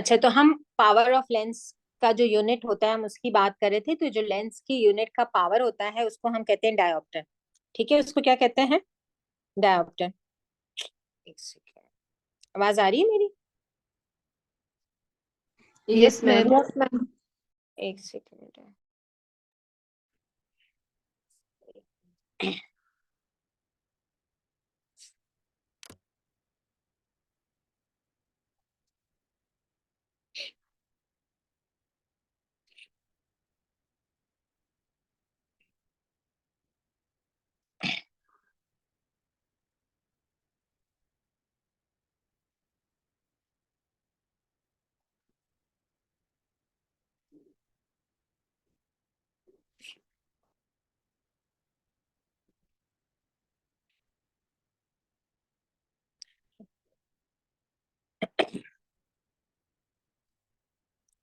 अच्छा, तो हम पावर ऑफ लेंस का जो यूनिट होता है हम उसकी बात कर रहे थे। तो जो लेंस की यूनिट का पावर होता है उसको हम कहते हैं डायोप्टर। ठीक है, उसको क्या कहते हैं? डायोप्टर। एक सेकेंड, आवाज आ रही है मेरी? Yes ma'am. Yes ma'am. एक सेकेंड।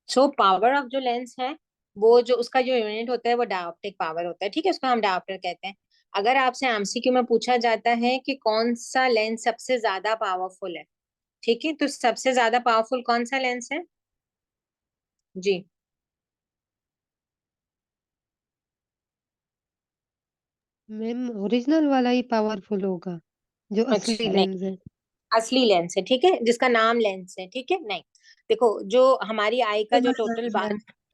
सो पावर ऑफ जो लेंस है, वो जो उसका जो यूनिट होता है वो डायोप्टिक पावर होता है। ठीक है, उसको हम डायोप्टर कहते हैं। अगर आपसे एमसीक्यू में पूछा जाता है कि कौन सा लेंस सबसे ज्यादा पावरफुल है, ठीक है, तो सबसे ज्यादा पावरफुल कौन सा लेंस है? जी। मैम ओरिजिनल वाला ही पावरफुल होगा, जो असली अच्छा, नहीं, लेंस है। असली लेंस है, ठीक है, जिसका नाम लेंस है, ठीक है। नहीं, देखो, जो हमारी आई का जो टोटल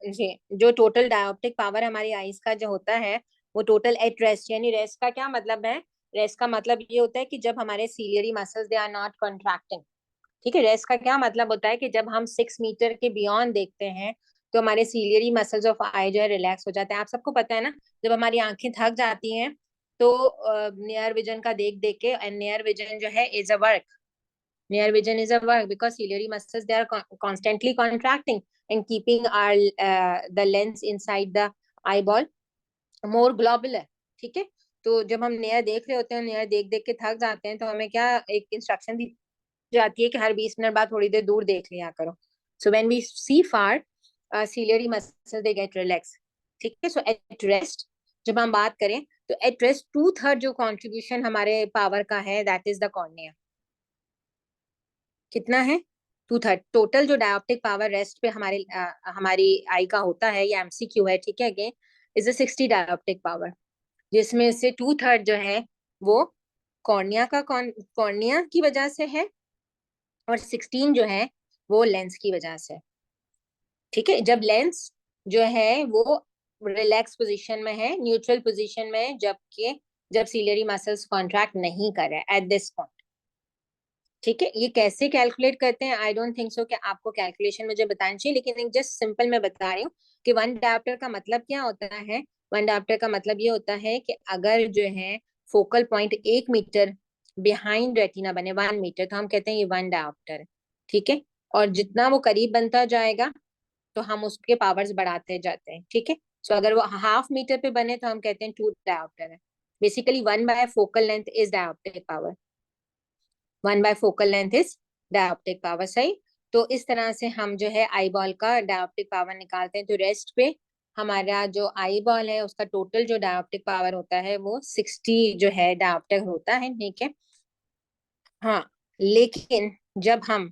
जी, जो टोटल डायोप्टिक पावर हमारी आईज का जो होता है वो टोटल एट रेस्ट, यानी रेस्ट का क्या मतलब है? रेस्ट का मतलब ये होता है कि जब हमारे ciliary muscles they are not contracting. ठीक है, रेस्ट का क्या मतलब होता है कि जब हम 6 मीटर के बियॉन्ड देखते हैं तो हमारे सीलियरी मसल्स ऑफ आई जो है रिलैक्स हो जाते हैं। आप सबको पता है ना, जब हमारी आंखें थक जाती हैं तो नियर विजन का देख देख के, एंड नियर विजन जो है is a work, near vision is a work because ciliary muscles they are constantly contracting and keeping our the lens inside the eyeball more globular। ठीक है, तो जब हम नेयर देख रहे होते हैं, नेयर देख देख के थक जाते हैं, तो हमें क्या एक इंस्ट्रक्शन दी जाती है कि हर 20 मिनट बाद थोड़ी देर दूर देख लिया करो। So when we see far, ciliary muscles they get relaxed। ठीक है, सो एट रेस्ट जब हम बात करें तो एट रेस्ट 2/3 जो कंट्रीब्यूशन हमारे पावर का है दैट इज द कॉर्निया। कितना है? 2/3 टोटल जो डायोप्टिक पावर रेस्ट पे हमारी आई का होता है, ये एमसीक्यू है, ठीक है, again is a 60 dioptric power, जिसमें से 2/3 जो है वो कॉर्निया की वजह से है, और 16 जो है वो लेंस की वजह से। ठीक है, जब लेंस जो है वो रिलैक्स पोजीशन में है, न्यूट्रल पोजीशन में है, जबकि जब सीलियरी मसल्स कॉन्ट्रैक्ट नहीं कर रहे एट दिस पॉइंट। ठीक है, ये कैसे कैलकुलेट करते हैं? आई डोंट थिंक सो कि आपको कैलकुलेशन मुझे बतानी चाहिए, लेकिन एक जस्ट सिंपल मैं बता रही हूँ कि वन डायोप्टर का मतलब क्या होता है। वन डायोप्टर का मतलब ये होता है कि अगर जो है focal point 1 meter behind retina बने, 1 मीटर, तो हम कहते हैं ये वन डायोप्टर है। ठीक है, और जितना वो करीब बनता जाएगा तो हम उसके पावर्स बढ़ाते जाते हैं। ठीक है, सो अगर वो हाफ मीटर पे बने तो हम कहते हैं 2 डायोप्टर है। Basically 1 by focal length is dioptric power, 1 by focal length is dioptric power. सही, तो इस तरह से हम जो है आई बॉल का डायोप्टिक पावर निकालते हैं। तो रेस्ट पे हमारा जो आई बॉल है उसका टोटल जो डायोप्टिक पावर होता है वो 60 जो है डायोप्टिक होता है। ठीक है, हाँ, लेकिन जब हम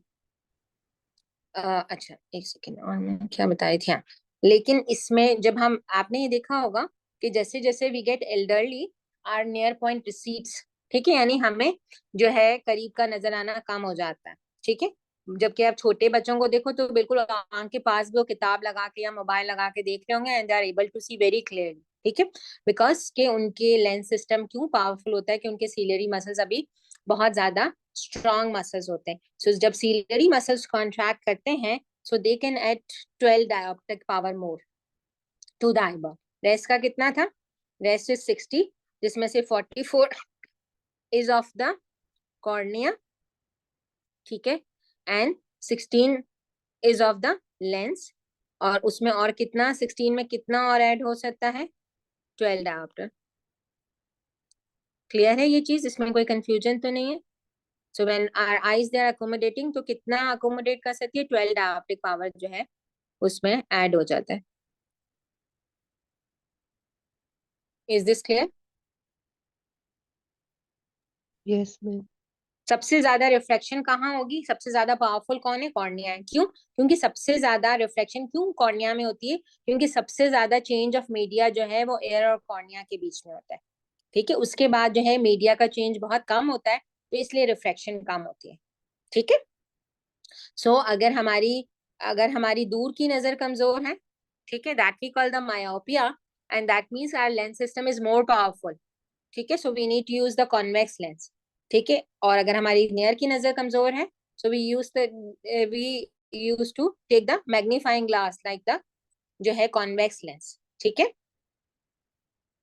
अच्छा, एक सेकेंड, और मैं क्या बता रही थी, हाँ, लेकिन इसमें जब हम, आपने ये देखा होगा कि जैसे जैसे we get elderly our near point recedes. ठीक है, यानी हमें जो है करीब का नजर आना कम हो जाता है। ठीक है, जबकि आप छोटे बच्चों को देखो तो बिल्कुल आंख के पास भी वो किताब लगा के या मोबाइल लगा के देख रहे होंगे and they are able to see very clearly. ठीक है, बिकॉज के उनके लेंस सिस्टम क्यों पावरफुल होता है कि उनके सीलियरी मसल्स अभी बहुत ज्यादा स्ट्रॉन्ग मसल्स होते हैं। सो जब सीलियरी मसल्स कॉन्ट्रैक्ट करते हैं so they can add 12 dioptric power more to the eyeball. Rest का कितना था? रेस्ट इज 60, जिसमें से 44 इज ऑफ द कॉर्निया। ठीक है, and 16 is of the lens, और उसमें और कितना, 16 में कितना और ऐड हो सकता है? 12 डायोप्टर। क्लियर है ये चीज? इसमें कोई कंफ्यूजन तो नहीं है? So when our eyes they are accommodating, तो कितना अकोमोडेट कर सकती है? 12 डायोप्टिक पावर जो है उसमें ऐड हो जाता है। Is this clear? Yes ma'am. सबसे ज्यादा रिफ्लेक्शन कहाँ होगी, सबसे ज्यादा पावरफुल कौन है, कॉर्निया है। क्यों? क्योंकि सबसे ज्यादा रिफ्लेक्शन क्यों कॉर्निया में होती है, क्योंकि सबसे ज्यादा चेंज ऑफ मीडिया जो है वो एयर और कॉर्निया के बीच में होता है। ठीक है, उसके बाद जो है मीडिया का चेंज बहुत कम होता है, तो इसलिए रिफ्लेक्शन कम होती है। ठीक है। सो अगर हमारी दूर की नजर कमजोर है, ठीक है, that we call the myopia, and that means our lens system is more powerful. ठीक है, so we need to use the convex lens. ठीक है, और अगर हमारी नियर की नजर कमजोर है, so we use to take the magnifying glass like the जो है कॉन्वेक्स लेंस। ठीक है,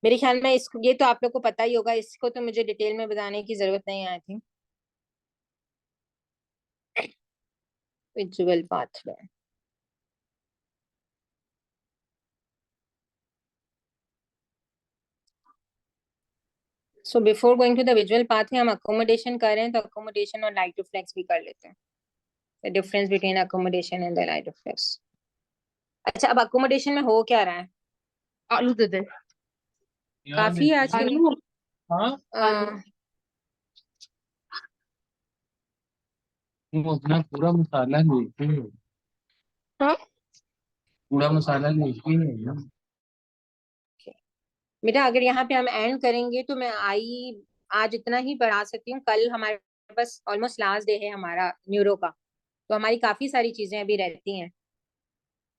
मेरे ख्याल में इसको, ये तो आप लोग को पता ही होगा, इसको तो मुझे डिटेल में बताने की जरूरत नहीं आई थी। Visual pathway. So before going to the visual pathway, हम अकोमोडेशन कर रहे हैं, तो अकोमोडेशन और लाइट रिफ्लेक्स भी कर लेते हैं, the difference between accommodation and the light reflex. अच्छा, अब अकोमोडेशन में हो क्या रहा है? आलू दे दे। काफी है आज के लिए। आलू। हाँ आलू। वो अपना पूरा मसाला लेते हैं, हाँ पूरा मसाला लेते हैं। बेटा अगर यहाँ पे हम एंड करेंगे तो मैं आज इतना ही पढ़ा सकती हूँ। कल हमारे पास ऑलमोस्ट लास्ट डे है हमारा न्यूरो का, तो हमारी काफी सारी चीजें अभी रहती हैं।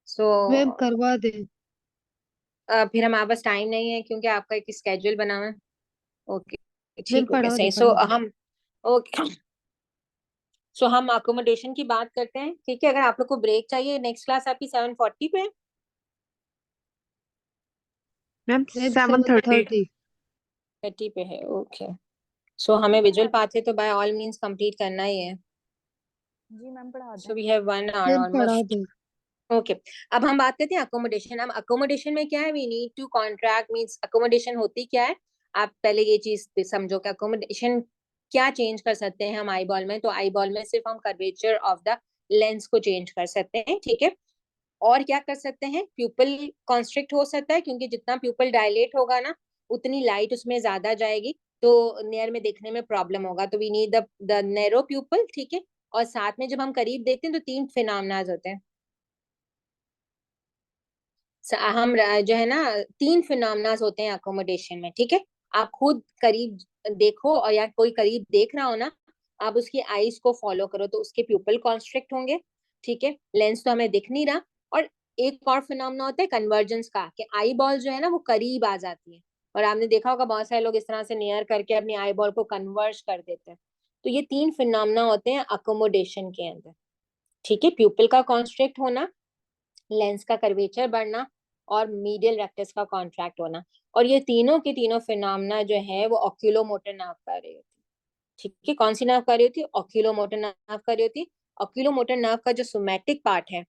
सो मैम करवा दे। फिर हमारे पास टाइम नहीं है, क्योंकि आपका एक स्केड्यूल बना हुआ है। ओके, मैम ठीक हो गया, पढ़ा दे सही। पढ़ा दे। ओके, सो हम अकोमोडेशन की बात करते हैं। ठीक है, अगर आप लोग को ब्रेक चाहिए, नेक्स्ट क्लास आपकी 7:40 पे है। Ma'am ma'am 7:30। 7:30। 30 पे है, ओके। सो हमें विजुअल पाथवे तो बाय ऑल मींस कंप्लीट करना ही है। जी मैम पढ़ा सो दें। वी हैव 1 आवर मैम पढ़ा ऑलमोस्ट। दे। ओके, अब हम बात करते हैं अकोमोडेशन। अब अकोमोडेशन में क्या है, we need to contract, means accommodation होती क्या है। आप पहले ये चीज समझो कि अकोमोडेशन क्या चेंज कर सकते हैं हम आई बॉल में। तो आई बॉल में सिर्फ हम कर्वेचर ऑफ द लेंस को चेंज कर सकते हैं। ठीक है, और क्या कर सकते हैं, प्यूपल कॉन्स्ट्रिक्ट हो सकता है, क्योंकि जितना प्यूपल डायलेट होगा ना, उतनी लाइट उसमें ज्यादा जाएगी, तो नियर में देखने में प्रॉब्लम होगा। तो we need the narrow pupil. ठीक है, और साथ में जब हम करीब देखते हैं तो 3 फिनोमेनाज होते हैं। हम जो है ना, 3 फिनोमेनाज होते हैं अकोमोडेशन में। ठीक है, आप खुद करीब देखो, और या कोई करीब देख रहा हो ना, आप उसकी आईज को फॉलो करो, तो उसके प्यूपल कॉन्स्ट्रिक्ट होंगे। ठीक है, लेंस तो हमें दिख नहीं रहा। और एक और फिनोमेना होता है कन्वर्जेंस का, कि आई बॉल जो है ना वो करीब आ जाती है, और आपने देखा होगा बहुत सारे लोग इस तरह से नियर करके अपनी आई बॉल को कन्वर्ज कर देते हैं। तो ये 3 फिनोमेना होते हैं अकोमोडेशन के अंदर। ठीक है, प्यूपल का कॉन्स्ट्रिक्ट होना, लेंस का कर्वेचर बढ़ना, और मीडियल रेक्टस का कॉन्ट्रैक्ट होना। और ये तीनों के तीनों फिनोमेना जो है वो ऑक्यूलोमोटर नर्व कर रही होती है। ठीक है, कौन सी नर्व कर रही होती है, ऑक्यूलोमोटर नर्व कर रही होती है। ऑक्यूलोमोटर नर्व का जो सोमैटिक पार्ट है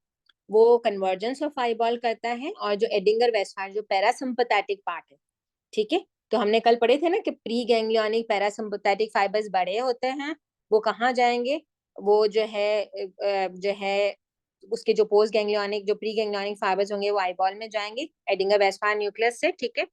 वो कन्वर्जेंस ऑफ आईबॉल करता है, और जो एडिंगर वेस्टफायर जो पैरासिम्पथेटिक पार्ट है। ठीक है, तो हमने कल पढ़े थे ना कि प्री गैंग्लियोनिक पैरासिम्पथेटिक फाइबर्स बड़े होते हैं, वो कहाँ जाएंगे, वो जो है उसके जो पोस्ट गैंग्लियोनिक जो प्री गैंग्लियोनिक फाइबर्स होंगे वो आईबॉल में जाएंगे एडिंगर वेस्टफायर न्यूक्लियस से। ठीक है,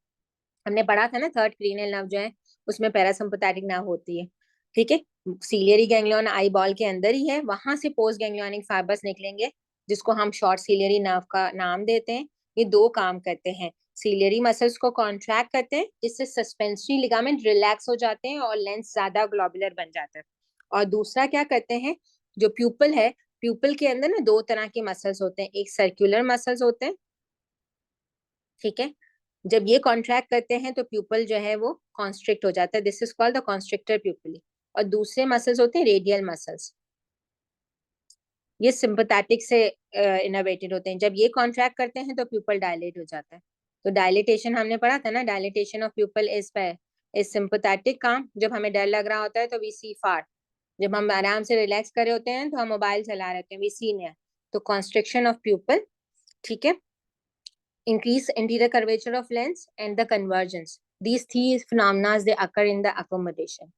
हमने पढ़ा था ना थर्ड क्रीनियल नर्व जो है उसमें पैरासिम्पथेटिक नर्व होती है। ठीक है, सीलियरी गैंग्लियन आई बॉल के अंदर ही है, वहां से पोस्ट गैंग्लियोनिक फाइबर्स निकलेंगे, जिसको हम शॉर्ट सीलियरी नर्व का नाम देते हैं। ये 2 काम करते हैं, सीलियरी मसल्स को कॉन्ट्रैक्ट करते हैं, जिससे सस्पेंसरी लिगामेंट रिलैक्स हो जाते हैं और लेंस ज्यादा ग्लोबुलर बन जाता है। और दूसरा क्या करते हैं, जो प्यूपल है, प्यूपल के अंदर ना 2 तरह के मसल्स होते हैं, एक सर्कुलर मसल्स होते हैं। ठीक है, जब ये कॉन्ट्रैक्ट करते हैं तो प्यूपल जो है वो कॉन्स्ट्रिक्ट हो जाता है, this is called the constrictor pupillae. और दूसरे मसल्स होते हैं रेडियल मसल्स, ये सिंपैथेटिक से इनर्वेटेड होते हैं। जब ये कॉन्ट्रैक्ट करते हैं तो प्यूपल डायलेट हो जाता है। तो डायलिटेशन हमने पढ़ा था ना, dilatation of pupil is sympathetic काम। जब हमें डर लग रहा होता है तो वी सी फार, जब हम आराम से रिलैक्स कर रहे होते हैं तो हम मोबाइल चला रहे होते हैं, वी सी नियर। तो कॉन्स्ट्रिक्शन ऑफ प्यूपल, ठीक है, increase anterior curvature of lens and the convergence, these three phenomena they occur in the accommodation।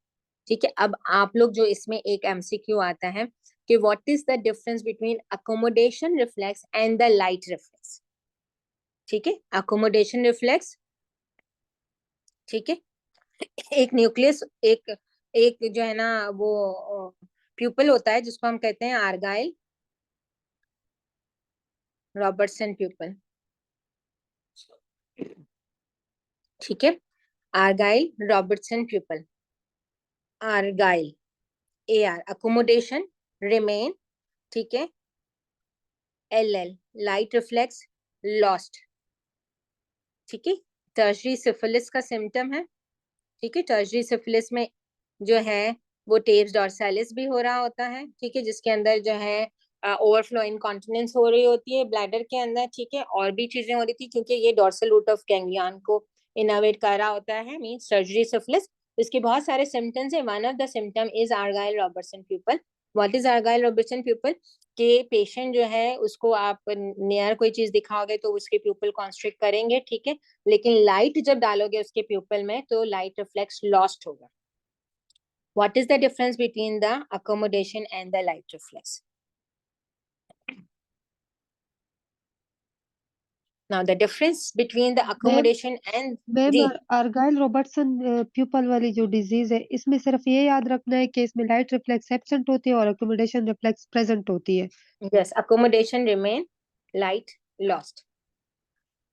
ठीक है, अब आप लोग जो इसमें एक एमसीक्यू आता है कि what is the difference between accommodation reflex and the light reflex. ठीक है, अकोमोडेशन रिफ्लेक्स, ठीक है, एक न्यूक्लियस, एक एक जो है ना वो प्यूपल होता है जिसको हम कहते हैं आर्गाइल रॉबर्टसन प्यूपल, ठीक है, Argyll Robertson pupil, Argyll, A R, accommodation, remain, ठीक है, L L, light reflex, lost, ठीक है। टर्शरी सिफिलिस का सिम्टम है, ठीक है, टर्शरी सिफिलिस में जो है वो टेप्स डॉर्सालिस भी हो रहा होता है, ठीक है, जिसके अंदर जो है ओवरफ्लो इनकॉन्टिनेंस हो रही होती है ब्लैडर के अंदर, ठीक है, और भी चीजें हो रही थी क्योंकि ये डॉर्सल रूट ऑफ गैंग्लियन को इनर्वेट कर रहा होता है, मींस सर्जरी सिफिलिस। इसके बहुत सारे सिम्टम्स है, one of the symptom is Argyll Robertson pupil. What is Argyll Robertson pupil? के पेशेंट जो है उसको आप नियर कोई चीज दिखाओगे तो उसके प्यूपल कॉन्स्ट्रिक्ट करेंगे, ठीक है, लेकिन लाइट जब डालोगे उसके प्यूपल में तो लाइट रिफ्लेक्स लॉस्ट होगा। What is the difference between the accommodation and the light reflex? Now, the difference between the ma'am accommodation and ma'am जी, आर्गाइल रॉबर्टसन प्यूपल वाली जो डिजीज है इसमें सिर्फ ये याद रखना है कि इसमें लाइट रिफ्लेक्स एब्सेंट होती है और अकोमोडेशन रिफ्लेक्स प्रेजेंट होती है। yes, accommodation remain, light lost,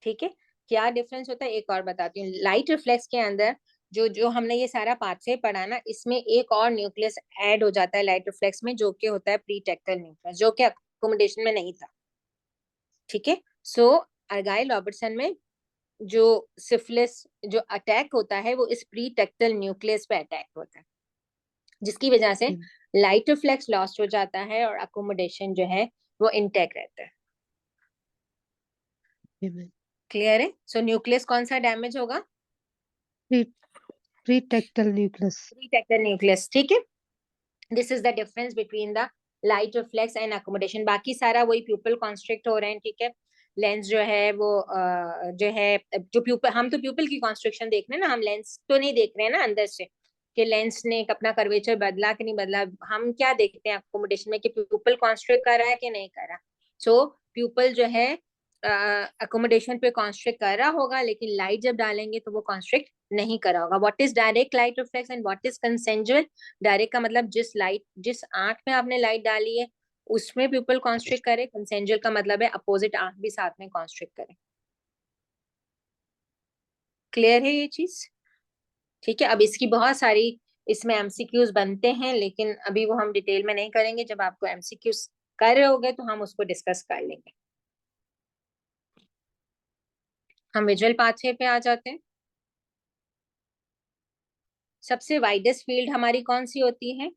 ठीक है। क्या डिफरेंस होता है एक और बताती हूँ। लाइट रिफ्लेक्स के अंदर जो जो हमने ये सारा पाथवे पढ़ा ना, इसमें एक और न्यूक्लियस ऐड हो जाता है लाइट रिफ्लेक्स में, जो कि होता है प्रीटेक्टल न्यूक्लियस, जो कि अकोमोडेशन में नहीं था, ठीक है। सो आर्गाइल रॉबर्टसन में जो सिफिलिस जो अटैक होता है वो इस प्री टेक्टल न्यूक्लियस पे अटैक होता है, जिसकी वजह से लाइट रिफ्लेक्स लॉस्ट हो जाता है और अकोमोडेशन जो है वो इंटैक्ट रहता है। क्लियर है? सो न्यूक्लियस कौन सा डैमेज होगा? प्रीटेक्टल न्यूक्लियस। प्री टेक्टल न्यूक्लियस, ठीक है। This is the difference between the light reflex and accommodation. बाकी सारा वही प्यूपल कॉन्स्ट्रिक्ट हो रहे हैं, ठीक है। लेंस जो है वो जो है जो प्यूपल, हम तो प्यूपल की कॉन्स्ट्रिक्शन देख रहे हैं ना, हम लेंस तो नहीं देख रहे हैं ना अंदर से कि लेंस ने अपना कर्वेचर बदला कि नहीं बदला। हम क्या देखते हैं अकोमोडेशन में कि प्यूपल कॉन्स्ट्रिक्ट कर रहा है कि नहीं कर रहा। सो प्यूपल जो है अकोमोडेशन पे कॉन्स्ट्रिक्ट कर रहा होगा, लेकिन लाइट जब डालेंगे तो वो कॉन्स्ट्रिक्ट नहीं करा होगा। What is direct light reflex and what is consensual? Direct का मतलब जिस आंख में आपने लाइट डाली है उसमें प्यूपल कॉन्स्ट्रिक्ट करे। कंसेंजुअल का मतलब है अपोजिट आंख भी साथ में कॉन्स्ट्रिक्ट करे। क्लियर है ये चीज? ठीक है। अब इसकी बहुत सारी इसमें एमसीक्यूज बनते हैं, लेकिन अभी वो हम डिटेल में नहीं करेंगे। जब आपको एमसीक्यूज कर रहे होगे तो हम उसको डिस्कस कर लेंगे। हम विजुअल पाथवे पे आ जाते हैं। सबसे वाइडेस्ट फील्ड हमारी कौन सी होती है?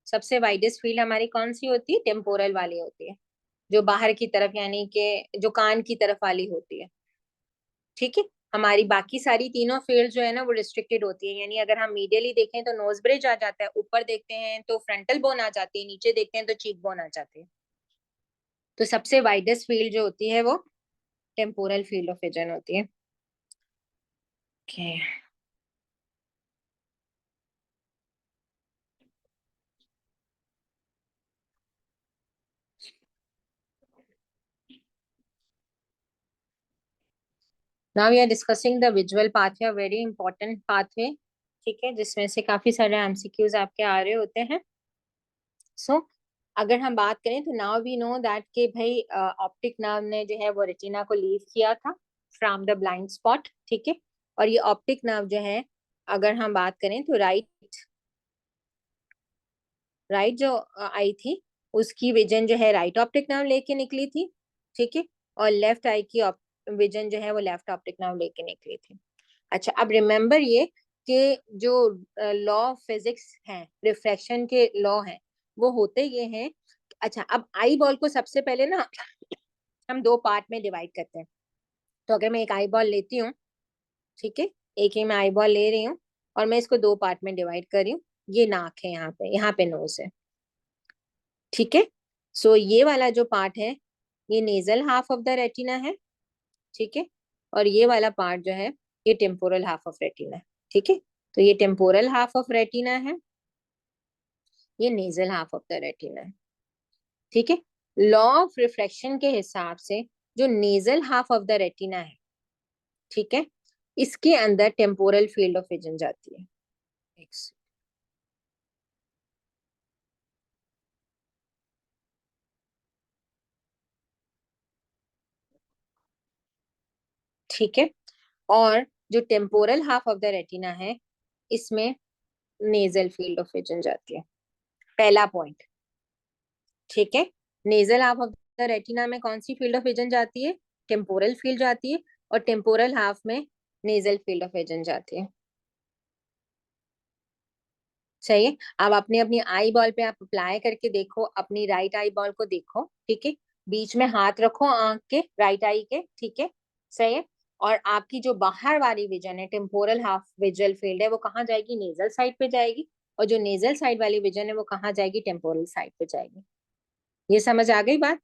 सबसे वाइडेस्ट फील्ड हमारी कौन सी होती है? टेम्पोरल वाली होती है, जो बाहर की तरफ यानी कि जो कान की तरफ वाली होती है, ठीक है। हमारी बाकी सारी तीनों फील्ड जो है ना वो रिस्ट्रिक्टेड होती है, यानी अगर हम मीडियली देखें तो नोज ब्रिज आ जाता है, ऊपर देखते हैं तो फ्रंटल बोन आ जाती है, नीचे देखते हैं तो चीक बोन आ जाती है। तो सबसे वाइडेस्ट फील्ड जो होती है वो टेम्पोरल फील्ड ऑफ विजन होती है। okay. Now we are discussing the visual pathway, a very important pathway, ठीक है, जिसमें से काफी सारे एमसीक्यूज आपके आ रहे होते हैं। सो अगर हम बात करें तो नाउ वी नो दैट के भाई ऑप्टिक नर्व ने जो है वो रेटिना को लीव किया था फ्रॉम द ब्लाइंड स्पॉट, ठीक है। और ये ऑप्टिक नर्व जो है अगर हम बात करें तो राइट जो आई थी उसकी विजन जो है राइट ऑप्टिक नर्व लेके निकली थी, ठीक है। और लेफ्ट आई की विजन जो है वो लेफ्ट ऑप्टिक नर्व लेके निकली थी। अच्छा, अब रिमेम्बर ये कि जो लॉ ऑफ फिजिक्स है, रिफ्रैक्शन के लॉ हैं, वो होते ये हैं। अच्छा, अब आई बॉल को सबसे पहले ना हम दो पार्ट में डिवाइड करते हैं। तो अगर मैं एक आई बॉल लेती हूँ, ठीक है, एक ही मैं आई बॉल ले रही हूँ और मैं इसको दो पार्ट में डिवाइड कर रही हूँ। ये नाक है, यहाँ पे नोज है, ठीक है। सो ये वाला जो पार्ट है ये nasal half of the retina है, ठीक है। और ये वाला पार्ट जो है ये टेम्पोरल हाफ ऑफ रेटिना है, ठीक है। तो ये टेम्पोरल हाफ ऑफ रेटिना है, ये nasal half of the retina है, ठीक है। लॉ ऑफ रिफ्लेक्शन के हिसाब से जो nasal half of the retina है, ठीक है, इसके अंदर टेम्पोरल फील्ड ऑफ विजन जाती है। ठीक है। और जो temporal half of the retina है, इसमें नेजल फील्ड ऑफ विजन जाती है, पहला पॉइंट। ठीक है, nasal half of the retina में कौन सी फील्ड ऑफ विजन जाती है? टेम्पोरल फील्ड जाती है, और टेम्पोरल हाफ में नेजल फील्ड ऑफ विजन जाती है। सही है। अब अपनी अपनी आई बॉल पे आप अप्लाई करके देखो, अपनी राइट आई बॉल को देखो, ठीक है, बीच में हाथ रखो आंख के, राइट आई के, ठीक है, सही है। और आपकी जो बाहर वाली विजन है, टेम्पोरल हाफ विजुअल फील्ड है, वो कहाँ जाएगी? नेजल साइड पे जाएगी। और जो नेजल साइड वाली विजन है वो कहाँ जाएगी? टेम्पोरल साइड पे जाएगी। ये समझ आ गई बात?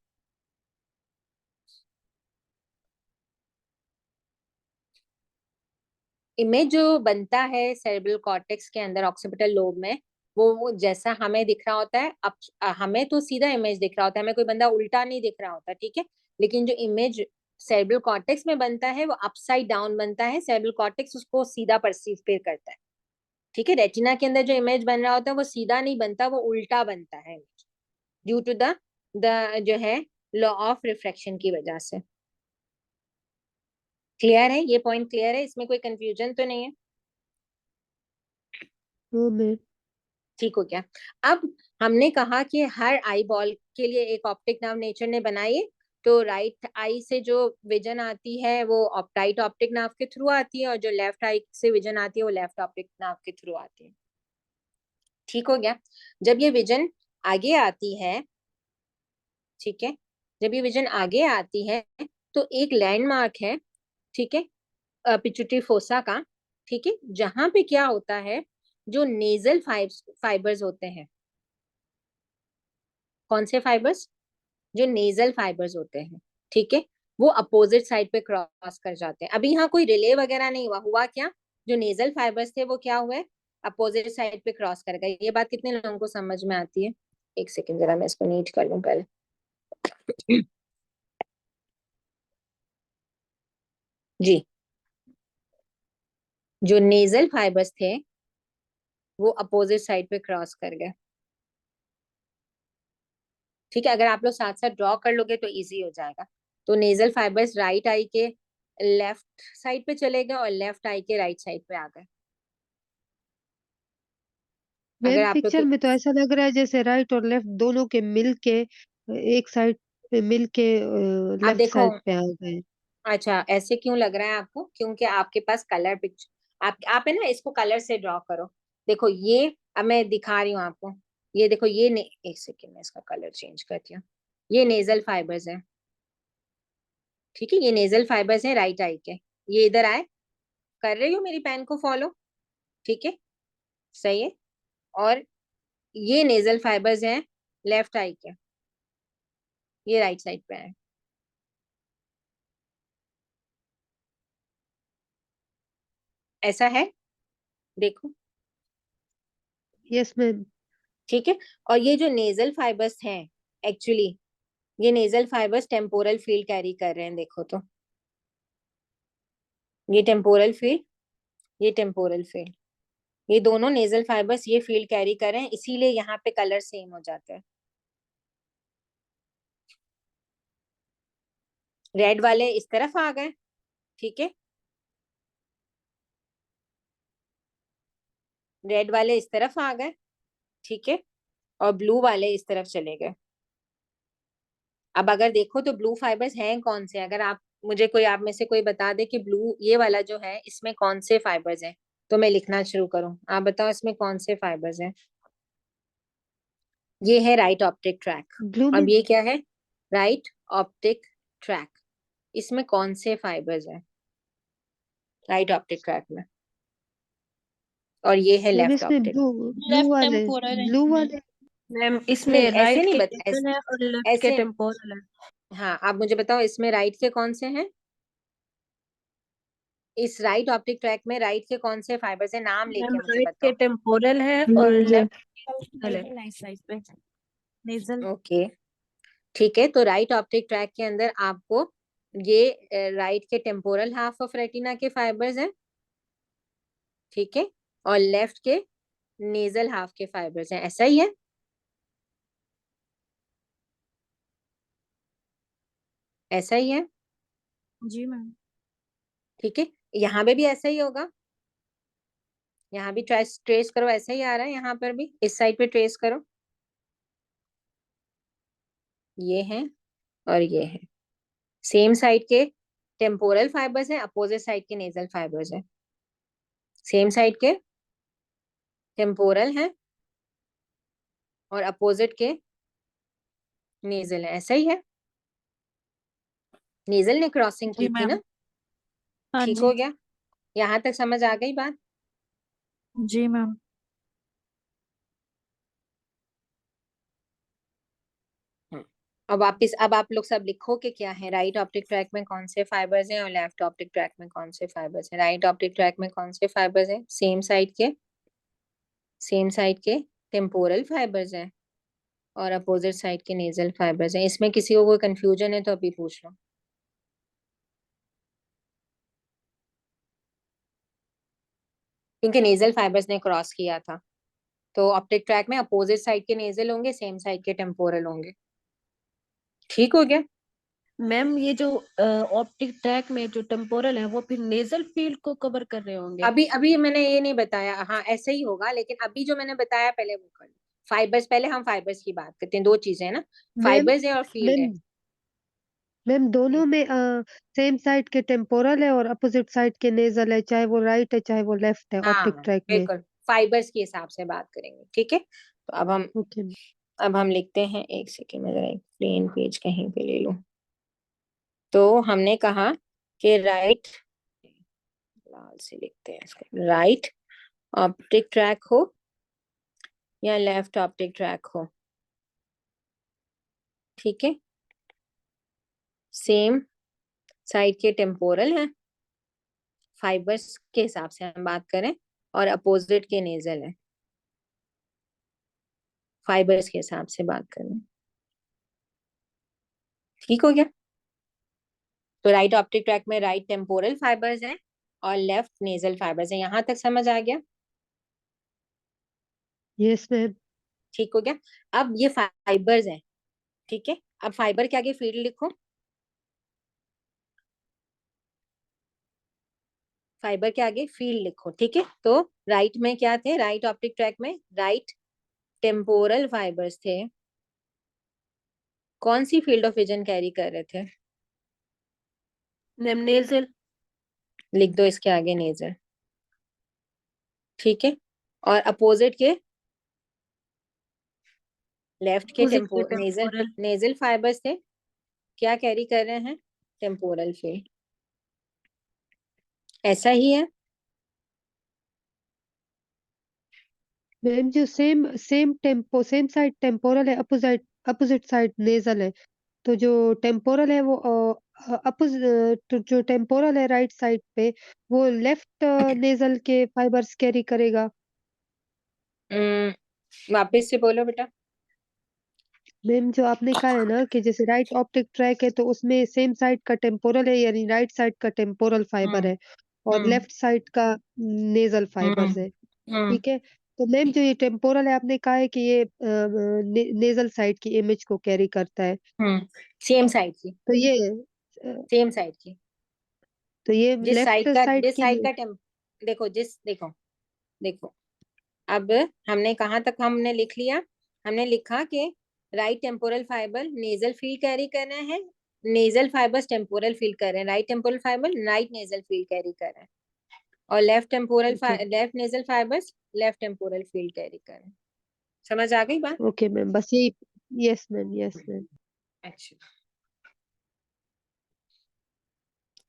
इमेज जो बनता है सेरेब्रल कॉर्टेक्स के अंदर ऑक्सीपिटल लोब में, वो जैसा हमें दिख रहा होता है, अब हमें तो सीधा इमेज दिख रहा होता है, हमें कोई बंदा उल्टा नहीं दिख रहा होता, ठीक है। लेकिन जो इमेज सेरेब्रल कॉर्टेक्स में बनता है वो अपसाइड डाउन बनता है, सेरेब्रल कॉर्टेक्स उसको सीधा परसीव करता है, ठीक है। रेटिना के अंदर जो इमेज बन रहा होता है वो सीधा नहीं बनता, वो उल्टा बनता है, ड्यू टू द जो है लॉ ऑफ रिफ्रैक्शन की वजह से। क्लियर है? ये पॉइंट क्लियर है? इसमें कोई कंफ्यूजन तो नहीं है? वो मैं ठीक हो गया। अब हमने कहा कि हर आई बॉल के लिए एक ऑप्टिक नर्व नेचर ने बनाई है। तो राइट आई से जो विजन आती है वो राइट ऑप्टिक नर्व के थ्रू आती है, और जो लेफ्ट आई से विजन आती है वो लेफ्ट ऑप्टिक नर्व के थ्रू आती है। ठीक हो गया। जब ये विजन आगे आती है, ठीक है, जब ये विजन आगे आती है तो एक लैंडमार्क है, ठीक है, पिट्यूटरी फोसा का, ठीक है, जहां पे क्या होता है, जो नेजल फाइबर्स होते हैं, कौन से फाइबर्स? जो नेजल फाइबर्स होते हैं, ठीक है, वो अपोजिट साइड पे क्रॉस कर जाते हैं। अभी यहाँ कोई रिले वगैरह नहीं हुआ, हुआ क्या? जो नेजल फाइबर्स थे वो क्या हुए? अपोजिट साइड पे क्रॉस कर गए। ये बात कितने लोगों को समझ में आती है? एक सेकेंड, जरा मैं इसको नीट कर लूं पहले। जी, जो नेजल फाइबर्स थे वो अपोजिट साइड पे क्रॉस कर गए, ठीक है। अगर आप लोग साथ साथ ड्रॉ कर लोगे तो इजी हो जाएगा। तो नेजल फाइबर्स राइट आई के लेफ्ट साइड पे चले गए और लेफ्ट आई के राइट साइड पे आ गए। अगर मैम आप लोग पिक्चर के, में तो ऐसा लग रहा है जैसे राइट और लेफ्ट दोनों के मिल के एक साइड पे मिल के आप लेफ्ट देखो, साइड पे आ गए। अच्छा ऐसे क्यों लग रहा है आपको? क्योंकि आपके पास कलर पिक्चर, आप है ना, इसको कलर से ड्रॉ करो। देखो ये, अब मैं दिखा रही हूँ आपको, ये देखो, एक सेकेंड में इसका कलर चेंज करती हूँ। ये नेजल फाइबर्स है, ठीक है, ये नेजल फाइबर्स है राइट आई के। ये इधर आए, कर रही हो मेरी पेन को फॉलो? ठीक है, सही है। और ये नेजल फाइबर्स हैं लेफ्ट आई के, ये राइट साइड पे है। ऐसा है, देखो, यस मैम। ठीक है। और ये जो नेजल फाइबर्स हैं, एक्चुअली ये nasal fibres temporal field carry कर रहे हैं, देखो तो, ये टेम्पोरल फील्ड, ये टेम्पोरल फील्ड, ये दोनों नेजल फाइबर्स ये फील्ड कैरी कर रहे हैं, इसीलिए यहाँ पे कलर सेम हो जाता है। रेड वाले इस तरफ आ गए, ठीक है, रेड वाले इस तरफ आ गए, ठीक है, और ब्लू वाले इस तरफ चले गए। अब अगर देखो तो ब्लू फाइबर्स हैं कौन से? अगर आप मुझे कोई, आप में से कोई बता दे कि ब्लू ये वाला जो है इसमें कौन से फाइबर्स हैं, तो मैं लिखना शुरू करूं। आप बताओ इसमें कौन से फाइबर्स हैं? ये है राइट ऑप्टिक ट्रैक। ब्लू में अब ये क्या है? Right optic track. इसमें कौन से फाइबर्स हैं राइट ऑप्टिक ट्रैक में? और ये है मैम लेफ्ट इसमें ऑप्टिक। ब्लू लेफ्ट वाले टेम्पोरल है। ब्लू वाले मैम इसमें नहीं, ऐसे राइट नहीं के बता, नेजल है और लेफ्ट के ऐसे, टेम्पोरल है। हाँ आप मुझे बताओ इसमें राइट के कौन से हैं? इस राइट ऑप्टिक ट्रैक में राइट के कौन से फाइबर्स हैं? नाम मैम लेके मुझे राइट के बताओ। टेम्पोरल है और नेजल लेफ्ट नेजल है। नाइस साइड पे नेजल। ओके, ठीक है। तो राइट ऑप्टिक ट्रैक के अंदर आपको ये राइट के टेम्पोरल हाफ ऑफ रेटिना के फाइबर्स हैं, ठीक है, और लेफ्ट के नेजल हाफ के फाइबर्स हैं, ऐसा ही है? ऐसा ही है? जी मैम। ठीक है, यहाँ पे भी ऐसा ही होगा, यहाँ भी ट्रेस करो, ऐसा ही आ रहा है, यहाँ पर भी इस साइड पे ट्रेस करो, ये है और ये है, सेम साइड के टेम्पोरल फाइबर्स हैं, अपोजिट साइड के नेजल फाइबर्स हैं, सेम साइड के टेम्पोरल हैं और अपोजिट के नेजल है, ऐसा ही है, नेजल ने क्रॉसिंग जी की थी मैम। ना, हाँ ठीक जी। हो गया, यहाँ तक समझ आ गई बात। जी मैम। अब वापिस, अब आप लोग सब लिखो कि क्या है, राइट ऑप्टिक ट्रैक में कौन से फाइबर्स हैं और लेफ्ट ऑप्टिक ट्रैक में कौन से फाइबर्स हैं। राइट ऑप्टिक ट्रैक में कौन से फाइबर्स हैं, सेम साइड के टेम्पोरल फाइबर्स हैं और अपोजिट साइड के नेजल फाइबर्स हैं। इसमें किसी को कोई कंफ्यूजन है तो अभी पूछ लो। क्योंकि नेजल फाइबर्स ने क्रॉस किया था, तो ऑप्टिक ट्रैक में अपोजिट साइड के नेजल होंगे, सेम साइड के टेम्पोरल होंगे, ठीक हो गया। मैम ये जो ऑप्टिक ट्रैक में जो टेम्पोरल है वो फिर नेजल फील्ड को कवर कर रहे होंगे। अभी अभी मैंने ये नहीं बताया, हाँ ऐसा ही होगा, लेकिन अभी जो मैंने बताया पहले वो कर लो। फाइबर्स, पहले हम फाइबर्स की बात करते हैं, दो चीजें है ना, मैम फाइबर्स है और फील्ड है। मैम मैम दोनों में सेम साइड के टेम्पोरल है और अपोजिट साइड के नेजल है, चाहे वो राइट है चाहे वो लेफ्ट है हाँ ऑप्टिक ट्रैक में। बिल्कुल, फाइबर्स के हिसाब से बात करेंगे, ठीक है। तो ओके। अब हम लिखते हैं, एक सेकेंड में जरा एक प्लेन पेज कहीं पे ले लो। तो हमने कहा कि राइट, लाल से लिखते हैं इसको, राइट ऑप्टिक ट्रैक हो या लेफ्ट ऑप्टिक ट्रैक हो, ठीक है, सेम साइड के टेम्पोरल हैं, फाइबर्स के हिसाब से हम बात करें, और अपोजिट के नेजल है, फाइबर्स के हिसाब से बात करें, ठीक हो गया। तो राइट ऑप्टिक ट्रैक में राइट टेम्पोरल फाइबर्स हैं और लेफ्ट नेजल फाइबर्स हैं, यहां तक समझ आ गया, यस मैम। ठीक हो गया। अब ये फाइबर्स हैं, ठीक है, अब फाइबर के आगे फील्ड लिखो, फाइबर के आगे फील्ड लिखो, ठीक है। तो राइट में क्या थे, राइट ऑप्टिक ट्रैक में राइट टेम्पोरल फाइबर्स थे, कौन सी फील्ड ऑफ विजन कैरी कर रहे थे, मैम नेजल। लिख दो इसके आगे नेजल, ठीक है। और अपोजिट के लेफ्ट के अपोजिट के नेजल टेम्पोरल। नेजल फाइबर्स थे, क्या कैरी कर रहे हैं, टेम्पोरल फील्ड, ऐसा ही है। मैम जो सेम साइड टेम्पोरल है, अपोजिट अपोजिट साइड नेजल है, तो जो टेम्पोरल है वो तो जो टेम्पोरल है राइट साइड पे वो लेफ्ट नेजल के फाइबर्स कैरी करेगा। वापस से बोलो बेटा। मैम जो आपने कहा है ना कि जैसे राइट ऑप्टिक ट्रैक है तो उसमें सेम साइड का टेम्पोरल है, यानी राइट साइड का टेम्पोरल फाइबर हम्म है और हम्म लेफ्ट साइड का नेजल हम्म फाइबर्स है, हम्म ठीक है। तो मैम जो ये टेम्पोरल है आपने कहा है कि ये नेजल साइड की इमेज को कैरी करता है, सेम साइड की, तो ये सेम साइड की, जिस लेफ्ट साइड का, साइड जिस की साइड का देखो, देखो देखो, अब हमने कहाँ तक हमने लिख लिया, हमने लिखा कि right temporal fibre nasal field carry कर रहे हैं, नेजल फाइबर्स टेम्पोरल फील्ड कर रहे हैं, right temporal fibre right nasal field carry कर रहे हैं, और okay left nasal fibres left temporal field carry कर रहे हैं। समझ आ गई बात। ओके मैम, बस यही। Yes ma'am. अच्छा,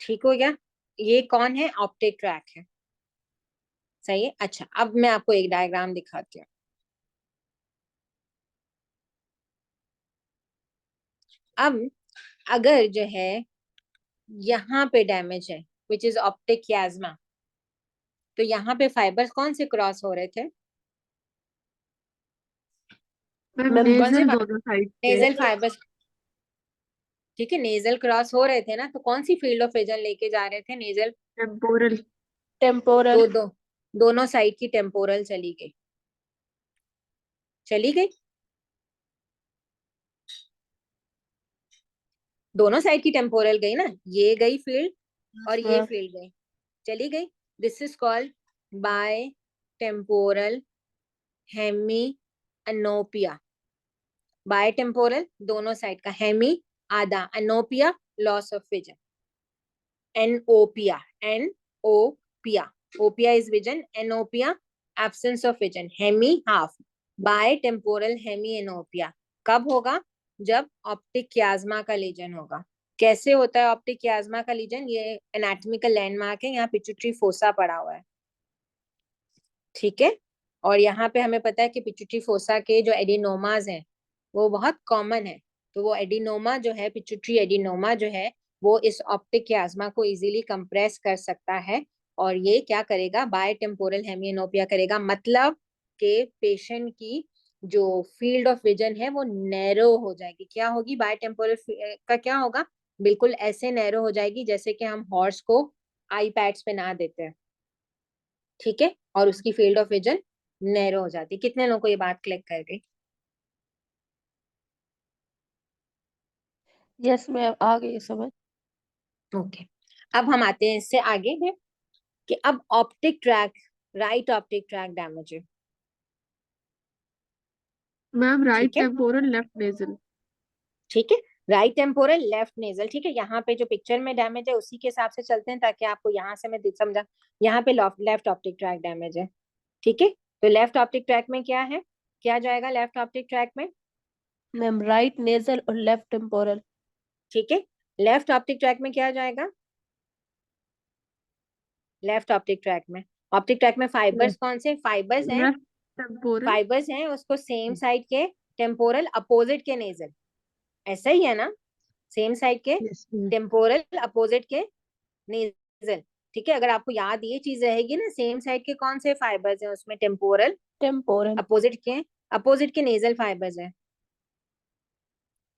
ठीक हो गया, ये कौन है, ऑप्टिक ट्रैक है, सही है। अच्छा, अब मैं आपको एक डायग्राम दिखाती हूँ। अब अगर जो है यहाँ पे डैमेज है, विच इज ऑप्टिक कियाज्मा, तो यहाँ पे फाइबर्स कौन से क्रॉस हो रहे थे, मैम कौन से नेजल दोनों साइड के। नेजल फाइबर्स, ठीक है, नेजल क्रॉस हो रहे थे ना, तो कौन सी फील्ड ऑफ विजन लेके जा रहे थे, नेजल, टेम्पोरल। तो टेम्पोरल। दोनों साइड की टेम्पोरल चली गई, दोनों साइड की टेम्पोरल गई ना, ये गई फील्ड और ये हाँ। फील्ड गई, चली गई. This is called bitemporal hemianopia. Bitemporal दोनों साइड का, हेमी आधा, anopia loss of vision. Anopia, anopia, opia is vision, anopia absence of vision, hemi half. Bitemporal hemianopia कब होगा? जब optic कियाज्मा का legion होगा. कैसे होता है ऑप्टिक कियाज्मा का लीजन? ये एनाटॉमिकल लैंडमार्क है, यहाँ पिट्यूटरी फोसा पड़ा हुआ है, ठीक है. और यहाँ पे हमें पता है कि पिट्यूटरी फोसा के जो एडिनोमाज हैं वो बहुत कॉमन है. तो वो एडिनोमा जो है, पिट्यूटरी एडिनोमा जो है, वो इस ऑप्टिक कियाज्मा को इजीली कंप्रेस कर सकता है और ये क्या करेगा? बाय टेम्पोरल हेमिएनोपिया करेगा. मतलब के पेशेंट की जो फील्ड ऑफ विजन है वो नैरो हो जाएगी. क्या होगी? बाय टेम्पोरल का क्या होगा? बिल्कुल ऐसे नैरो हो जाएगी जैसे कि हम हॉर्स को आई पैड्स पे ना देते हैं, ठीक है. और उसकी फील्ड ऑफ विजन नैरो हो जाती. कितने लोगों को ये बात क्लिक कर गई? यस मैम, आ गई समझ. ओके. अब हम आते हैं इससे आगे है कि अब optic track, right optic track damage है, मैम राइट ठीक है. Temporal left nasal. ठीक है, राइट टेम्पोरल लेफ्ट नेजल. ठीक है, यहाँ पे जो पिक्चर में डैमेज है उसी के हिसाब से चलते हैं ताकि आपको यहाँ से मैं समझा. यहाँ पे लेफ्ट ऑप्टिक ट्रैक डैमेज है, ठीक है. तो लेफ्ट ऑप्टिक ट्रैक में क्या है, क्या जाएगा लेफ्ट ऑप्टिक ट्रैक में? मैम राइट नेजल और लेफ्ट टेम्पोरल. ठीक है, लेफ्ट ऑप्टिक ट्रैक में क्या जाएगा? लेफ्ट ऑप्टिक ट्रैक में, ऑप्टिक ट्रैक में फाइबर्स कौन से फाइबर्स हैं? Left temporal. फाइबर्स हैं उसको सेम साइड के टेम्पोरल अपोजिट के नेजल, ऐसा ही है ना? सेम साइड के यस. टेम्पोरल अपोजिट के नेजल, ठीक है. अगर आपको याद ये चीज रहेगी ना, सेम साइड के कौन से फाइबर्स हैं उसमें? Temporal temporal. अपोजिट के नेजल फाइबर्स हैं,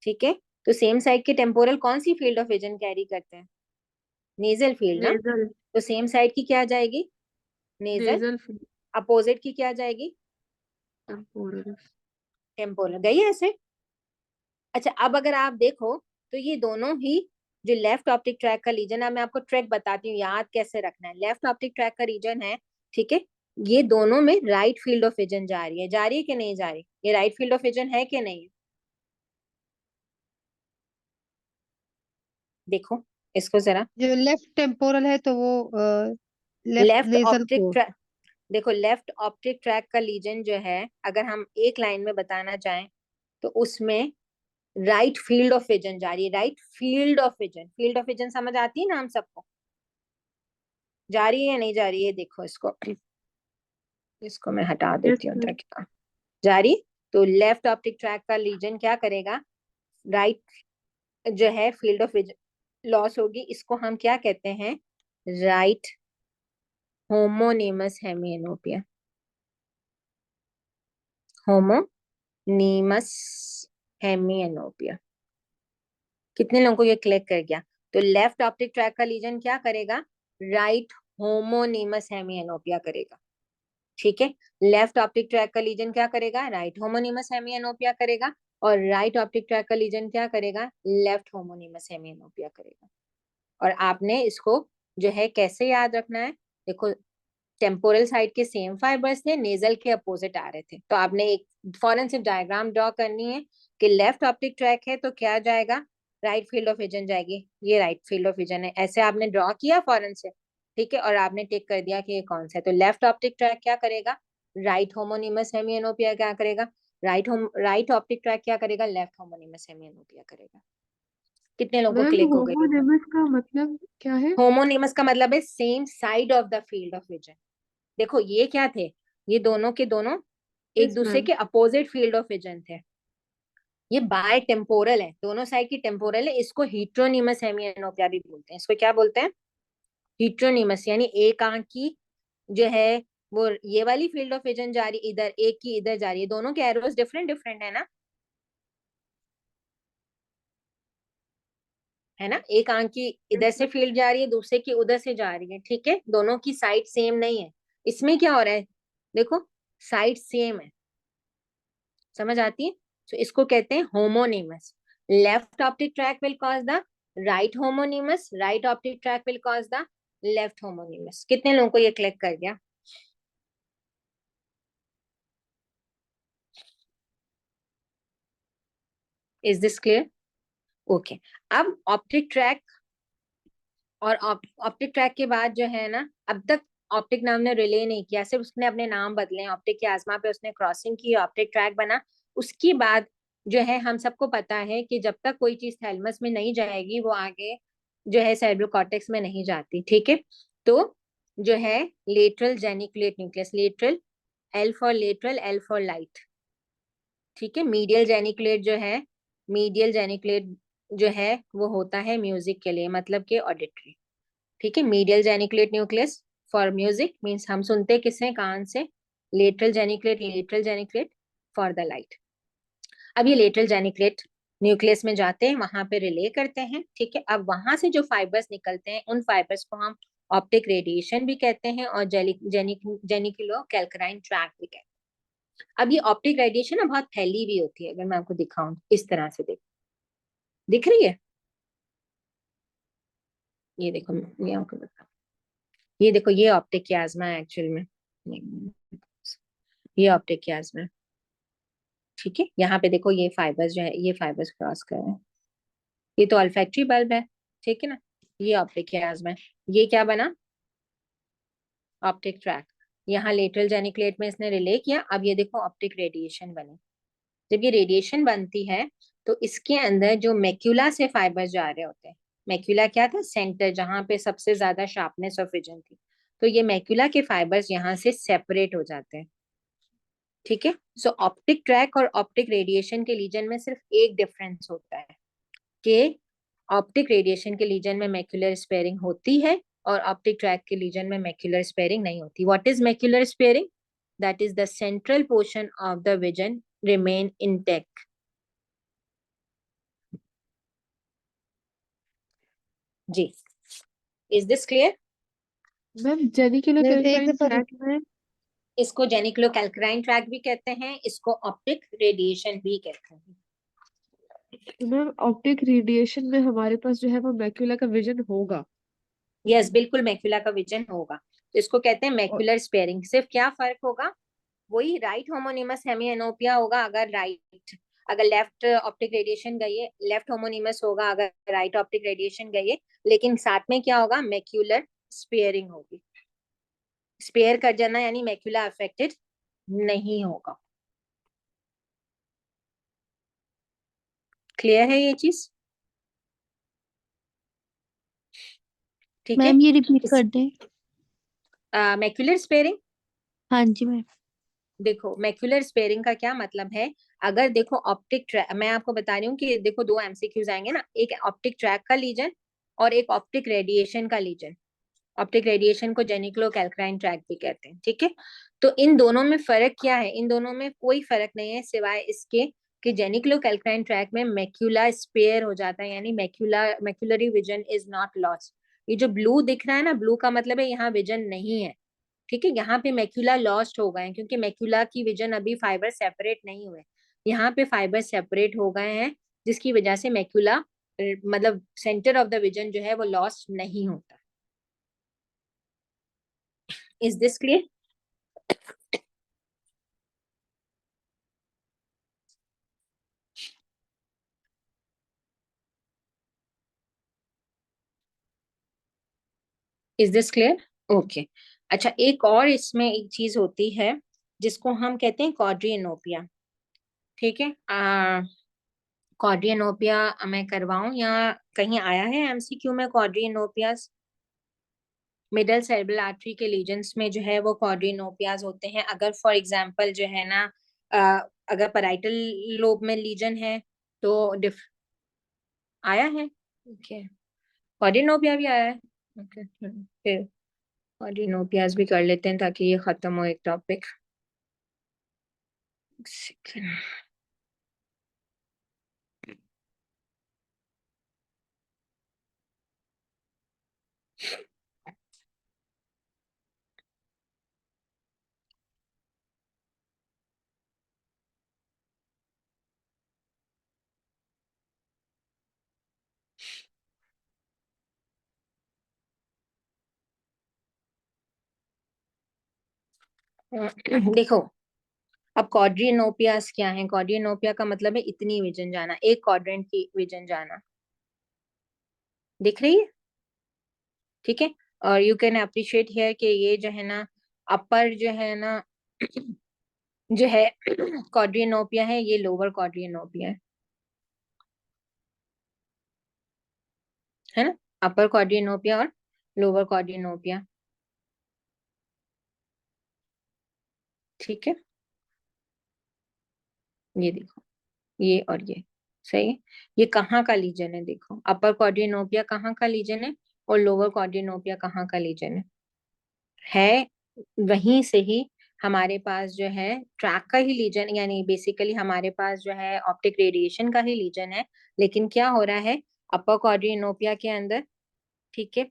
ठीक है. तो सेम साइड के टेम्पोरल कौन सी फील्ड ऑफ विजन कैरी करते हैं? नेजल फील्ड ना. नेजल. तो सेम साइड की क्या जाएगी? नेजल. Nasal field. अपोजिट की क्या जाएगी? टेम्पोरल. टेम्पोरल. गई है ऐसे? अच्छा, अब अगर आप देखो तो ये दोनों ही जो लेफ्ट ऑप्टिक ट्रैक का रीजन है, मैं आपको ट्रैक बताती हूँ याद कैसे रखना है. लेफ्ट ऑप्टिक ट्रैक का रीजन है, ठीक है. ये दोनों में राइट फील्ड ऑफ विजन जा रही है, कि नहीं जा रही? ये राइट फील्ड ऑफ विजन है कि नहीं? देखो इसको जरा. जो लेफ्ट टेम्पोरल है तो वो लेफ्ट लेफ्ट नेजल ऑप्टिक को. ट्रैक, देखो लेफ्ट ऑप्टिक ट्रैक का लीजन जो है, अगर हम एक लाइन में बताना चाहें तो उसमें राइट फील्ड ऑफ विजन जा रही है. Right field of vision, field of vision समझ आती है ना हम सबको? जा रही है या नहीं जा रही है? देखो इसको, इसको मैं हटा यस देती हूँ ताकि जा रही. तो लेफ्ट ऑप्टिक ट्रैक का लीजन क्या करेगा? राइट जो है फील्ड ऑफ विजन लॉस होगी. इसको हम क्या कहते हैं? राइट होमोनीमस हेमिएनोपिया. होमोनीमस हेमिएनोपिया. कितने लोगों को ये क्लिक कर गया? तो लेफ्ट ऑप्टिक ट्रैक का लीजन क्या करेगा? राइट होमोनीमस हेमिएनोपिया करेगा, ठीक है. लेफ्ट ऑप्टिक ट्रैक का लीजन क्या करेगा? राइट होमोनीमस हेमिएनोपिया करेगा. और राइट ऑप्टिक ट्रैक का लीजन क्या करेगा? लेफ्ट होमोनीमस हेमिएनोपिया करेगा. और आपने इसको जो है कैसे याद रखना है? देखो टेम्पोरल साइड के सेम फाइबर्स थे, नेजल के अपोजिट आ रहे थे, तो आपने एक फॉरन से डायग्राम ड्रॉ करनी है कि लेफ्ट ऑप्टिक ट्रैक है तो क्या जाएगा? राइट फील्ड ऑफ विजन जाएगी. ये राइट फील्ड ऑफ विजन है, ऐसे आपने ड्रॉ किया फॉरन से, ठीक है. और आपने टिक कर दिया कि ये कौन सा है. तो लेफ्ट ऑप्टिक ट्रैक क्या करेगा? राइट होमोनीमस हेमिएनोपिया क्या करेगा? राइट ऑप्टिक ट्रैक क्या करेगा? लेफ्ट होमोनीमस हेमिएनोपिया करेगा. कितने लोगों को मैम क्लिक हो गई? होमोनिमस का मतलब क्या है? होमोनीमस का मतलब है same side of the field of vision. देखो ये क्या थे? ये दोनों के दोनों एक यस दूसरे मैम. के अपोजिट फील्ड ऑफ विजन थे. ये बाय टेम्पोरल है, दोनों साइड की टेम्पोरल है. इसको हीट्रोनीमस हेमिएनोपिया भी बोलते हैं. इसको क्या बोलते हैं? हीट्रोनीमस. यानी एक आंख की जो है वो ये वाली फील्ड ऑफ विजन जा रही इधर, एक की इधर जा रही है. दोनों के एरोस डिफरेंट डिफरेंट है ना, है ना? एक आंख की इधर से फील्ड जा रही है, दूसरे की उधर से जा रही है, ठीक है. दोनों की साइड सेम नहीं है. इसमें क्या हो रहा है? देखो साइड सेम है, समझ आती है? तो इसको कहते हैं homonymous. Left optic tract will cause the right homonymous, right optic tract will cause the left homonymous. कितने लोगों को ये क्लिक कर गया? Is this clear? ओके। अब ऑप्टिक ट्रैक और ऑप्टिक ट्रैक के बाद जो है ना, अब तक ऑप्टिक नाम ने रिले नहीं किया, सिर्फ उसने अपने नाम बदले। ऑप्टिक के आसमा पे उसने क्रॉसिंग की, ऑप्टिक ट्रैक बना। उसके बाद जो है हम सबको पता है कि जब तक कोई चीज थैलेमस में नहीं जाएगी वो आगे जो है सेरेब्रल कॉर्टेक्स में नहीं जाती। ठीक है, तो जो है lateral geniculate nucleus, lateral, L for lateral, L for light. ठीक है, मीडियल जेनिकुलेट जो है, मीडियल जेनिकुलेट जो है वो होता है म्यूजिक के लिए, मतलब कि ऑडिटरी। ठीक है, medial geniculate nucleus for music means हम सुनते हैं किससे, कान से। Lateral geniculate for the light. अब ये लेटरल जेनिकुलेट न्यूक्लियस में जाते हैं, वहां पे रिले करते हैं। ठीक है, अब वहां से जो फाइबर्स निकलते हैं उन फाइबर्स को हम ऑप्टिक रेडिएशन भी कहते हैं और जेनिकुलो कैल्कराइन ट्रैक भी कहते हैं। अब ये ऑप्टिक रेडिएशन ना बहुत फैली हुई होती है। अगर मैं आपको दिखाऊं इस तरह से, दिख रही है? ये देखो, ये आपको बता, ये देखो, ये ऑप्टिक कियाज्मा है एक्चुअल में, ये ऑप्टिक कियाज्मा है। ठीक है, यहाँ पे देखो ये फाइबर्स जो है, ये फाइबर्स क्रॉस कर रहे हैं। ये तो अल्फैक्टरी बल्ब है, ठीक है ना। ये ऑप्टिक कियाज्मा है। ये क्या बना? Optic track. यहाँ लेटरल जेनिकुलेट में इसने रिले किया। अब ये देखो ऑप्टिक रेडिएशन बनी। जब ये रेडिएशन बनती है तो इसके अंदर जो मैक्यूला से फाइबर्स जा रहे होते हैं, मैक्यूला क्या था? सेंटर, जहां पे सबसे ज्यादा शार्पनेस ऑफ विजन थी। तो ये मैक्यूला के फाइबर्स यहाँ से सेपरेट हो जाते हैं। ठीक है, सो ऑप्टिक ट्रैक और ऑप्टिक रेडिएशन के लीजन में सिर्फ एक डिफरेंस होता है कि ऑप्टिक रेडिएशन के लीजन में मैक्यूलर स्पेयरिंग होती है और ऑप्टिक ट्रैक के लीजन में मैक्यूलर स्पेयरिंग नहीं होती। What is macular sparing? That is the central portion of the vision remain intact. जी, is this clear? Ma'am geniculate ma'am एक कैल्काइन दफा ट्रैक में इसको जेनिकुलो कैल्कराइन ट्रैक भी कहते हैं, इसको ऑप्टिक रेडिएशन भी कहते हैं। मैम ऑप्टिक रेडिएशन में हमारे पास जो है वो मैक्यूला का विजन होगा। यस, बिल्कुल मैक्यूला का विजन होगा, तो इसको कहते हैं और मैक्यूलर स्पेयरिंग। सिर्फ क्या फर्क होगा? वही राइट होमोनिमस हेमिएनोपिया होगा अगर राइट, अगर लेफ्ट ऑप्टिक रेडिएशन गई है, लेफ्ट होमोनिमस होगा अगर राइट ऑप्टिक रेडिएशन गई है। लेकिन साथ में क्या होगा? मैक्यूलर स्पेयरिंग होगी। स्पेयर कर जाना यानी मैक्यूला अफेक्टेड नहीं होगा। क्लियर है ये चीज? ठीक है, मैम ये रिपीट कर दें। मैक्यूलर स्पेयरिंग, हाँ जी मैम। देखो मैक्यूलर स्पेयरिंग का क्या मतलब है। अगर देखो ऑप्टिक ट्रैक, मैं आपको बता रही हूँ कि देखो दो एमसीक्यूज आएंगे ना, एक ऑप्टिक ट्रैक का लीजन और एक ऑप्टिक रेडिएशन का लीजन। ऑप्टिक रेडिएशन को जेनिकुलो कैल्कराइन ट्रैक भी कहते हैं। ठीक है, तो इन दोनों में फर्क क्या है? इन दोनों में कोई फर्क नहीं है सिवाय इसके कि जेनिकुलो कैल्कराइन ट्रैक में मैक्यूला स्पेयर हो जाता है, यानी मैक्यूलरी विजन इज नॉट लॉस्ट। ये जो ब्लू दिख रहा है ना, ब्लू का मतलब है यहाँ विजन नहीं है। ठीक है, यहाँ पे मैक्यूला लॉस्ट हो गए हैं क्योंकि मैक्यूला की विजन अभी फाइबर सेपरेट नहीं हुए। यहाँ पे फाइबर सेपरेट हो गए हैं जिसकी वजह से मैक्यूला मतलब सेंटर ऑफ द विजन जो है वो लॉस्ट नहीं होता। Is this clear? Is this clear? Okay. अच्छा, एक और इसमें एक चीज होती है जिसको हम कहते हैं क्वाड्रिएनोपिया। ठीक है, क्वाड्रिएनोपिया मैं करवाऊं या कहीं आया है एमसीक्यू में क्वाड्रिएनोपियास? मिडल सेरेब्रल आर्टरी के लीजन्स में जो है वो क्वाड्रिनोपियाज होते हैं। अगर फॉर एग्जांपल जो है ना, अगर पैराइटल लोब में लीजन है तो आया है। ओके, क्वाड्रिनोपिया भी आया है। ओके, फिर क्वाड्रिनोपियाज भी कर लेते हैं ताकि ये खत्म हो एक टॉपिक। देखो, अब क्वाड्रिनोपियास क्या है? क्वाड्रिनोपिया का मतलब है इतनी विजन जाना, एक क्वाड्रेंट की विजन जाना, दिख रही है? ठीक है। और यू कैन अप्रिशिएट हियर कि ये जो है ना, अपर जो है ना जो है क्वाड्रिनोपिया है, ये लोअर क्वाड्रिनोपिया है ना, अपर क्वाड्रिनोपिया और लोअर क्वाड्रिनोपिया। ठीक है, ये देखो, ये और ये सही है। ये कहाँ का लीजन है? देखो, अपर क्वाड्रिनोपिया कहाँ का लीजन है और लोअर क्वाड्रिनोपिया कहाँ का लीजन है वहीं से ही हमारे पास जो है ट्रैक का ही लीजन, यानी बेसिकली हमारे पास जो है ऑप्टिक रेडिएशन का ही लीजन है। लेकिन क्या हो रहा है अपर क्वाड्रिनोपिया के अंदर? ठीक है,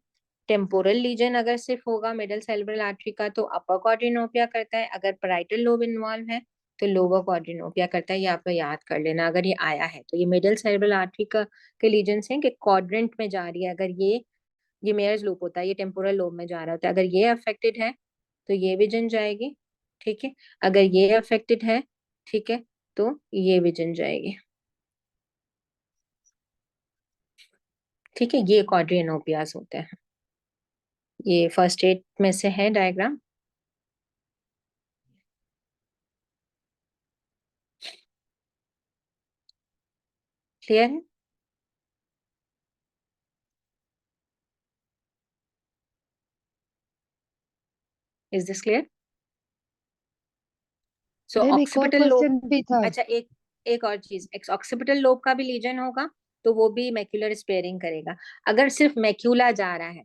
टेम्पोरल लीजन अगर सिर्फ होगा मिडल सेरेब्रल आर्टरी का तो अपर क्वाड्रिनोपिया करता है, अगर पैराइटल लोब इन्वॉल्व है तो लोअर क्वाड्रिनोपिया करता है। ये आप लोग याद कर लेना अगर ये आया है तो। ये मिडल सेरेब्रल आर्टरी का के लीजन है कि क्वाड्रेंट में जा रही है। अगर ये मेयर्स लूप होता है, ये टेम्पोरल लोब में जा रहा होता है। अगर ये अफेक्टेड है तो ये विजन जाएगी। ठीक है, अगर ये अफेक्टेड है, ठीक है, तो ये विजन जाएगी। ठीक है, ये क्वाड्रिनोपियास होते हैं। ये फर्स्ट एड में से है डायग्राम। क्लियर है? Is this clear? So ma'am एक और ऑक्सीपिटल लोब, क्वेश्चन भी था। अच्छा एक एक और चीज, ऑक्सीपिटल लोब का भी लीजन होगा तो वो भी मैक्यूलर स्पेयरिंग करेगा। अगर सिर्फ मैक्यूला जा रहा है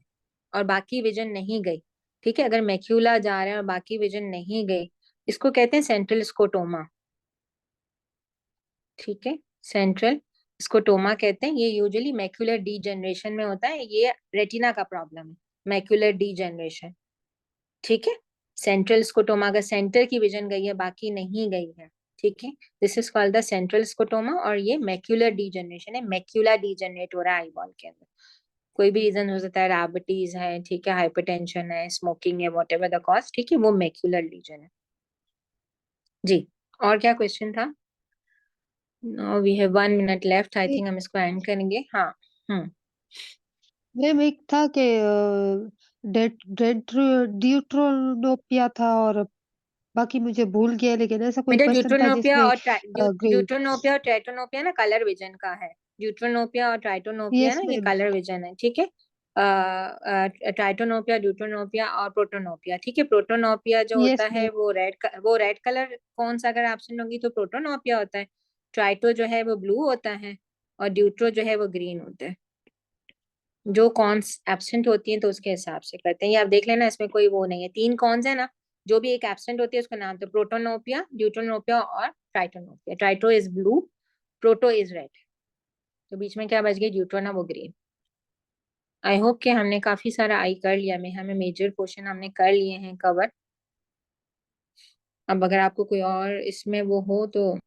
और बाकी विजन नहीं गई, ठीक है, अगर मैक्यूला जा रहा है और बाकी विजन नहीं गई, इसको कहते हैं सेंट्रल स्कोटोमा। ठीक है, सेंट्रल स्कोटोमा कहते हैं। ये यूजुअली मैक्यूलर डीजनरेशन में होता है। ये रेटिना का प्रॉब्लम है, मैक्यूलर डीजनरेशन। ठीक है, सेंट्रल स्कोटोमा, अगर सेंटर की विजन गई है बाकी नहीं गई है, ठीक है, this is called the central scotoma. और ये मैक्यूलर डीजनरेशन है, मैक्यूला डीजनरेट हो रहा है आईबॉल के अंदर। कोई भी रीजन हो सकता है, डायबिटीज है, ठीक है, हाइपरटेंशन है, स्मोकिंग है, वॉट एवर द कॉज, ठीक है, वो मैक्यूलर लीजन है। जी, और क्या क्वेश्चन था? We have 1 minute left, I think हम इसको एंड करेंगे। हाँ। हम्म। मैम एक था कि ड्यूट्रोनोपिया था और बाकी मुझे भूल गया, लेकिन ऐसा कोई बेटा क्वेश्चन था ड्यूट्रोनोपिया जिसमें और ग्रे। ड्यूट्रोनोपिया और ट्राइटोनोपिया ना कलर विजन का है। ड्यूट्रोनोपिया और ट्राइटोनोपिया यस ना ये मैम। कलर विजन है। ठीक है, ट्राइटोनोपिया, ड्यूट्रोनोपिया और प्रोटोनोपिया। ठीक है, प्रोटोनोपिया जो होता यस है मैम। वो रेड कलर कौन सा अगर एब्सेंट होगी तो प्रोटोनोपिया होता है। ट्राइटो जो है वो ब्लू होता है और ड्यूट्रो जो है वो ग्रीन होता है। जो कॉन्स एब्सेंट होती है तो उसके हिसाब से करते हैं। ये आप देख लेना, इसमें कोई वो नहीं है। 3 कॉन्स है ना, जो भी एक एब्सेंट होती है उसका नाम तो प्रोटोनोपिया, ड्यूटोनोपिया और tritanopia. Trito is blue, proto is red, तो बीच में क्या बच गई? ड्यूट्रोना, वो ग्रीन। आई होप कि हमने काफी सारा आई कर लिया। में हमें मेजर क्वेश्चन हमने कर लिए हैं कवर। अब अगर आपको कोई और इसमें वो हो तो